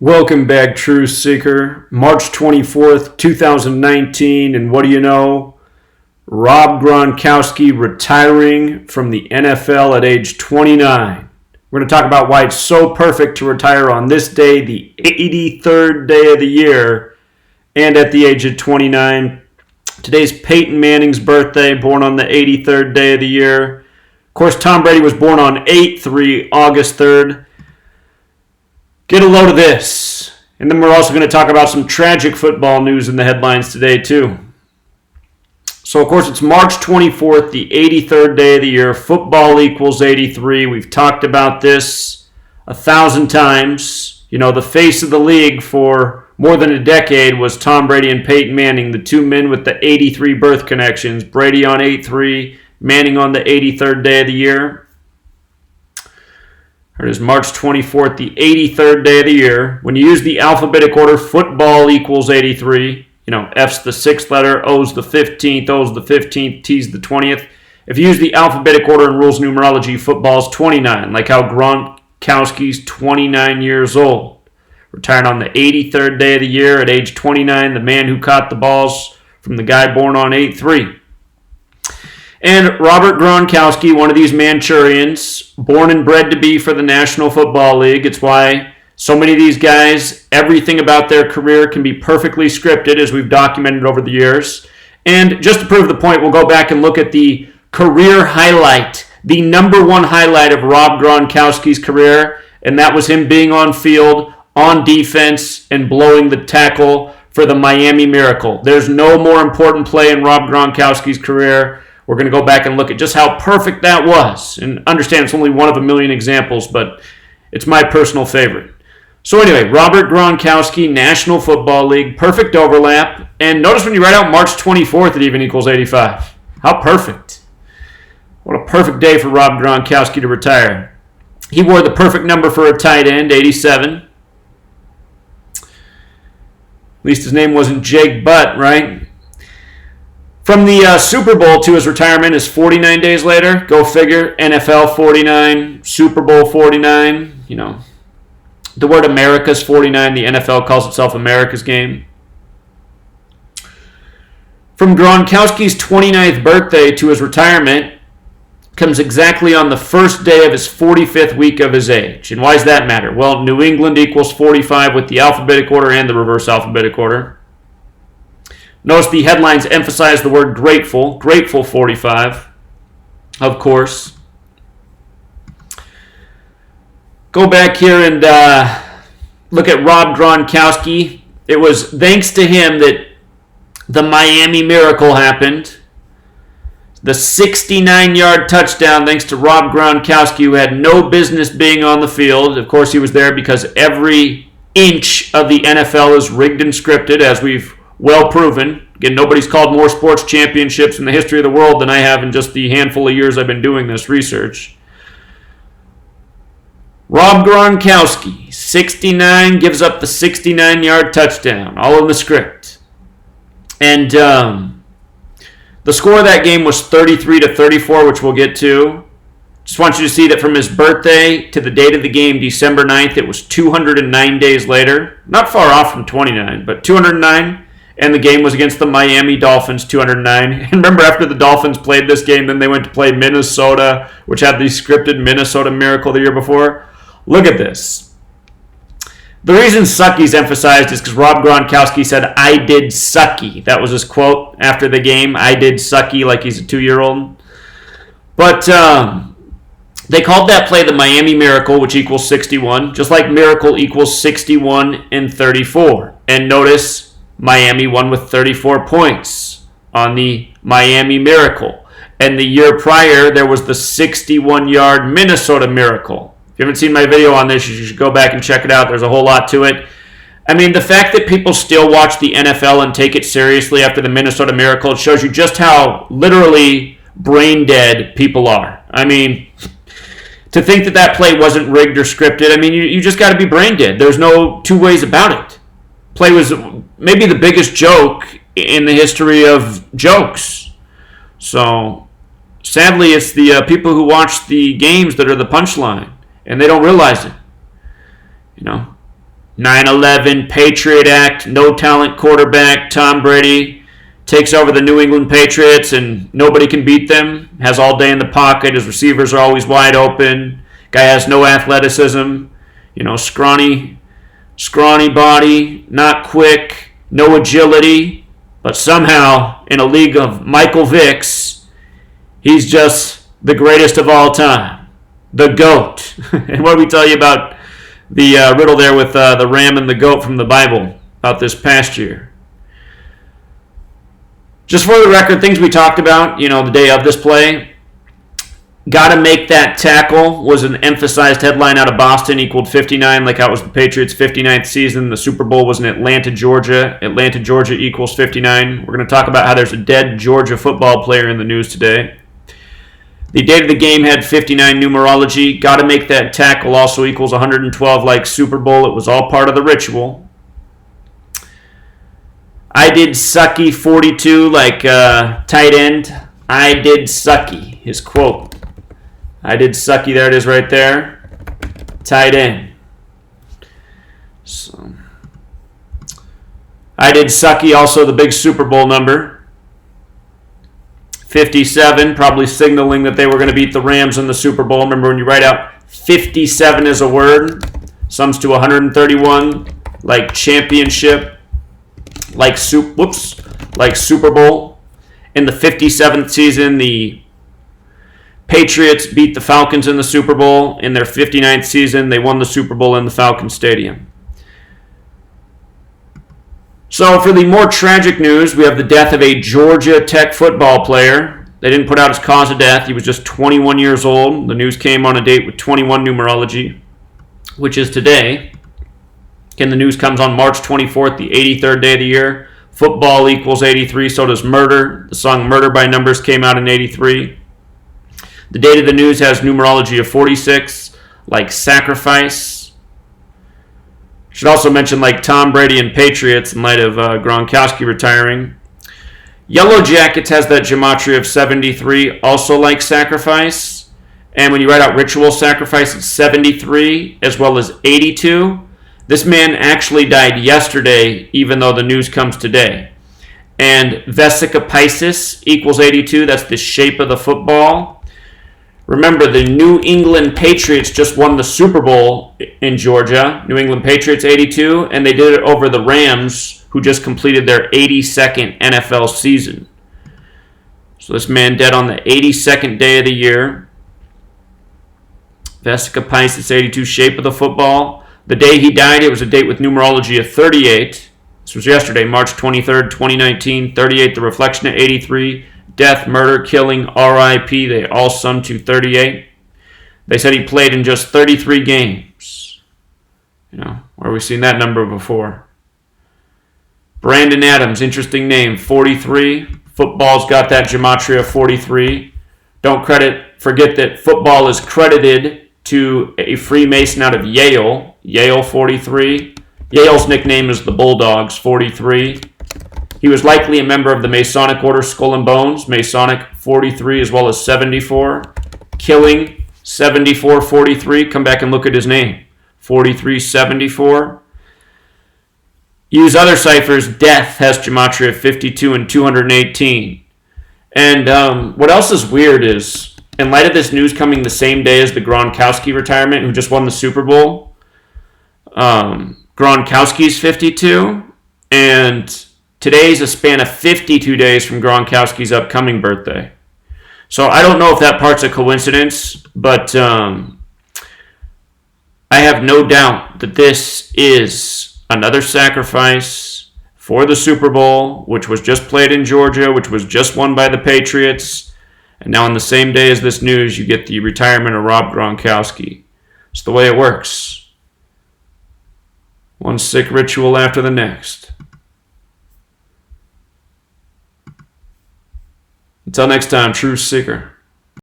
Welcome back, Truth Seeker. March 24th, 2019, and what do you know? Rob Gronkowski retiring from the NFL at age 29. We're going to talk about why it's so perfect to retire on this day, the 83rd day of the year, and at the age of 29. Today's Peyton Manning's birthday, born on the 83rd day of the year. Of course, Tom Brady was born on 8/3, August 3rd. Get a load of this. And then we're also going to talk about some tragic football news in the headlines today, too. So, of course, it's March 24th, the 83rd day of the year. Football equals 83. We've talked about this 1,000 times. You know, the face of the league for more than a decade was Tom Brady and Peyton Manning, the two men with the 83 birth connections. Brady on 8/3, Manning on the 83rd day of the year. It is March 24th, the 83rd day of the year. When you use the alphabetic order, football equals 83. You know, F's the 6th letter, O's the 15th, O's the 15th, T's the 20th. If you use the alphabetic order in rules numerology, football's 29, like how Gronkowski's 29 years old. Retired on the 83rd day of the year at age 29, the man who caught the balls from the guy born on 8/3. And Robert Gronkowski, one of these Manchurians, born and bred to be for the National Football League. It's why so many of these guys, everything about their career can be perfectly scripted, as we've documented over the years. And just to prove the point, we'll go back and look at the career highlight, the number one highlight of Rob Gronkowski's career, and that was him being on field, on defense, and blowing the tackle for the Miami Miracle. There's no more important play in Rob Gronkowski's career. We're going to go back and look at just how perfect that was. And understand it's only one of a million examples, but it's my personal favorite. So anyway, Robert Gronkowski, National Football League, perfect overlap. And notice when you write out March 24th, it even equals 85. How perfect. What a perfect day for Rob Gronkowski to retire. He wore the perfect number for a tight end, 87. At least his name wasn't Jake Butt, right? From the Super Bowl to his retirement is 49 days later. Go figure. NFL 49, Super Bowl 49. You know, the word America's 49. The NFL calls itself America's game. From Gronkowski's 29th birthday to his retirement comes exactly on the first day of his 45th week of his age. And why does that matter? Well, New England equals 45 with the alphabetic order and the reverse alphabetic order. Notice the headlines emphasize the word grateful. Grateful 45, of course. Go back here and look at Rob Gronkowski. It was thanks to him that the Miami Miracle happened. The 69-yard touchdown thanks to Rob Gronkowski, who had no business being on the field. Of course, he was there because every inch of the NFL is rigged and scripted, as we've well proven. Again, nobody's called more sports championships in the history of the world than I have in just the handful of years I've been doing this research. Rob Gronkowski, 69, gives up the 69-yard touchdown, all in the script. And the score of that game was 33-34, which we'll get to. Just want you to see that from his birthday to the date of the game, December 9th, it was 209 days later. Not far off from 29, but 209. And the game was against the Miami Dolphins, 209. And remember, after the Dolphins played this game, then they went to play Minnesota, which had the scripted Minnesota Miracle the year before. Look at this. The reason sucky's emphasized is because Rob Gronkowski said, "I did sucky." That was his quote after the game. "I did sucky," like he's a 2-year-old. But they called that play the Miami Miracle, which equals 61, just like Miracle equals 61 and 34. And notice, Miami won with 34 points on the Miami Miracle. And the year prior, there was the 61-yard Minnesota Miracle. If you haven't seen my video on this, you should go back and check it out. There's a whole lot to it. I mean, the fact that people still watch the NFL and take it seriously after the Minnesota Miracle, it shows you just how literally brain dead people are. I mean, to think that that play wasn't rigged or scripted, I mean, you just got to be brain dead. There's no two ways about it. Play was maybe the biggest joke in the history of jokes. So, sadly, it's the people who watch the games that are the punchline, and they don't realize it. You know, 9/11, Patriot Act, no talent quarterback, Tom Brady takes over the New England Patriots and nobody can beat them. Has all day in the pocket. His receivers are always wide open. Guy has no athleticism. Scrawny body, not quick, no agility. But somehow, in a league of Michael Vicks, he's just the greatest of all time. The GOAT. And what did we tell you about the riddle there with the ram and the goat from the Bible about this past year? Just for the record, things we talked about, the day of this play. Got to make that tackle was an emphasized headline out of Boston, equaled 59, like how it was the Patriots' 59th season. The Super Bowl was in Atlanta, Georgia. Atlanta, Georgia equals 59. We're going to talk about how there's a dead Georgia football player in the news today. The date of the game had 59 numerology. Got to make that tackle also equals 112 like Super Bowl. It was all part of the ritual. I did sucky 42 like tight end. I did sucky. His quote. I did sucky. There it is right there. Tight end. So I did sucky. Also the big Super Bowl number. 57. Probably signaling that they were going to beat the Rams in the Super Bowl. Remember when you write out 57 as a word, sums to 131 like championship. Like Super Bowl. In the 57th season, the Patriots beat the Falcons in the Super Bowl. In their 59th season, they won the Super Bowl in the Falcon Stadium. So for the more tragic news, we have the death of a Georgia Tech football player. They didn't put out his cause of death. He was just 21 years old. The news came on a date with 21 numerology, which is today. Again, the news comes on March 24th, the 83rd day of the year. Football equals 83, so does murder. The song Murder by Numbers came out in 83. The date of the news has numerology of 46, like sacrifice. Should also mention like Tom Brady and Patriots in light of Gronkowki retiring. Yellow Jackets has that gematria of 73, also like sacrifice. And when you write out ritual sacrifice, it's 73 as well as 82. This man actually died yesterday, even though the news comes today. And Vesica Piscis equals 82. That's the shape of the football. Remember, the New England Patriots just won the Super Bowl in Georgia. New England Patriots 82, and they did it over the Rams, who just completed their 82nd NFL season. So this man dead on the 82nd day of the year. Vesica Piscis 82, shape of the football. The day he died, it was a date with numerology of 38. This was yesterday, March 23rd, 2019. 38, the reflection of 83. Death, murder, killing, R.I.P. They all sum to 38. They said he played in just 33 games. Where we've seen that number before. Brandon Adams, interesting name, 43. Football's got that gematria of 43. Don't forget that football is credited to a Freemason out of Yale. Yale 43. Yale's nickname is the Bulldogs 43. He was likely a member of the Masonic Order Skull and Bones, Masonic 43 as well as 74. Killing 74-43. Come back and look at his name. 43-74. Use other ciphers. Death has gematria 52 and 218. And what else is weird is, in light of this news coming the same day as the Gronkowki retirement, who just won the Super Bowl, Gronkowski's 52, and today's a span of 52 days from Gronkowski's upcoming birthday. So I don't know if that part's a coincidence, but I have no doubt that this is another sacrifice for the Super Bowl, which was just played in Georgia, which was just won by the Patriots. And now on the same day as this news, you get the retirement of Rob Gronkowski. It's the way it works. One sick ritual after the next. Until next time, True Seeker.